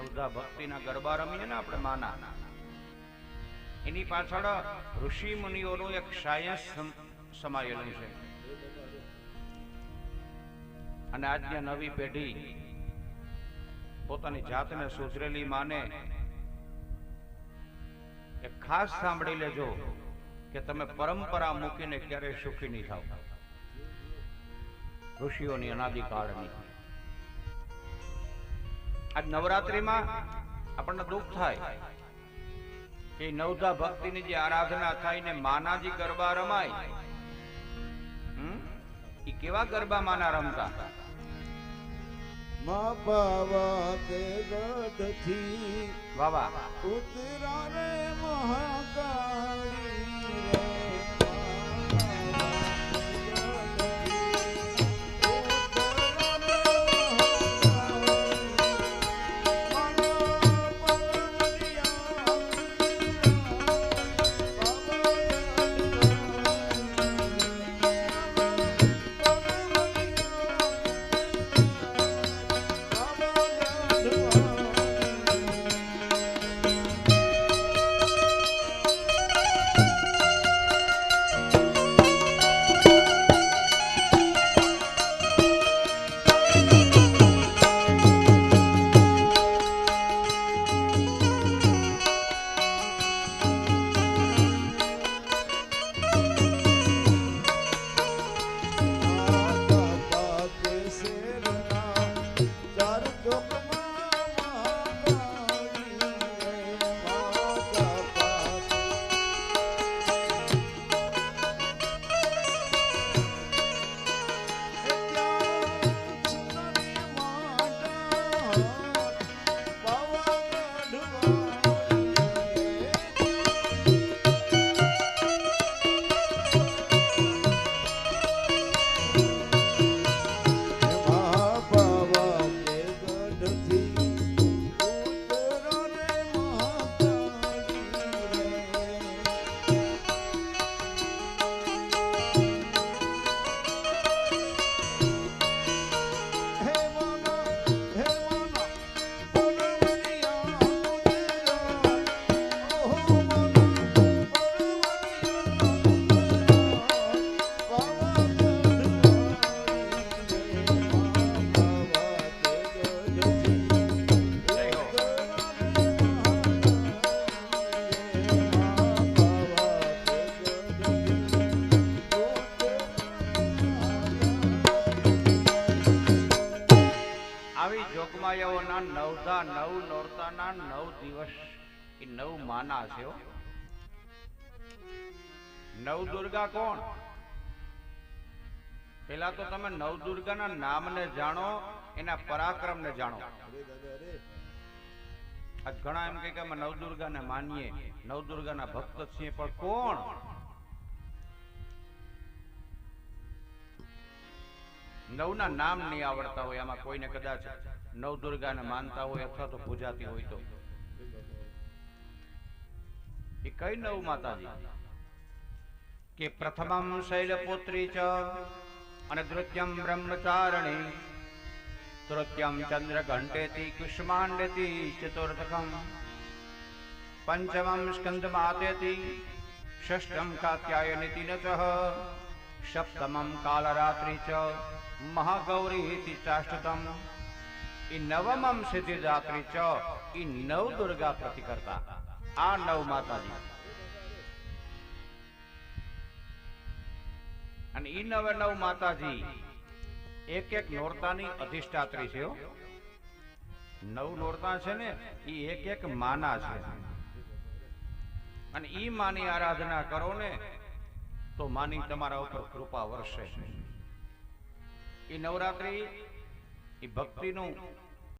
નવધા ભક્તિના ગરબા રમીએ ને આપણે માના, એની પાછળ ઋષિ મુનિઓનું એક સાયન્સ સમાયેલું છે. અને આજની નવી પેઢી પોતાની જાતને સુધરેલી માને એક ખાસ સાંભળી લેજો કે તમે પરંપરા મૂકીને ક્યારેય સુખી નહીં થાવ. ઋષિઓની અનાદિકાળની આજ નવરાત્રિમાં આપણને દુઃખ થાય કે નવધા ભક્તિની જે આરાધના થાય ને માના જે ગરબા રમાય, એ કેવા ગરબા માના રમતા? મા બાવા તે ગઢથી વાવા ઉતરા રે મહાકાળી નવધા નવ નોરતાના 9 દિવસ એ 9 માના છે. નવ દુર્ગા કોણ? પેલા તો તમે નવ દુર્ગાના નામને જાણો, એના પરાક્રમને જાણો. આજ ઘણા એમ કે અમે નવ દુર્ગાને માનીએ, નવ દુર્ગાના ભક્ત છીએ, પણ કોણ? નવના નામ નહીં આવડતા હોય, આમાં કોઈને કદાચ નવ દુર્ગાને માનતા હોય અથવા તો પૂજાતી હોય તો એ કઈ નવ માતાજી? કે પ્રથમમ શૈલપુત્રી ચ અને દ્વિતીયમ બ્રહ્મચારિણી, તૃતીયમ ચંદ્રઘંટેતિ કુષ્માંડેતિ, ચતુર્થકમ પંચમમ સ્કંદમાતેતિ, ષષ્ઠમ કાત્યાયનિતિ ન ચ, સપ્તમમ કાલરાત્રિ ચ મહાગૌરી ચાષ્ટતમ, ઈ નવમમ સિદ્ધિદાત્રી ચ, ઈ નવ દુર્ગા પ્રતિકર્તા. આ નવ માતાજી અને ઈ નવે નવ માતાજી એક એક નોરતાની અધિષ્ઠાત્રી છે. નવ નોરતા છે ને ઈ એક એક માના છે, અને ઈ માની આરાધના કરો ને તો માની તમારા ઉપર કૃપા વરસે. ઈ નવરાત્રી એ ભક્તિનું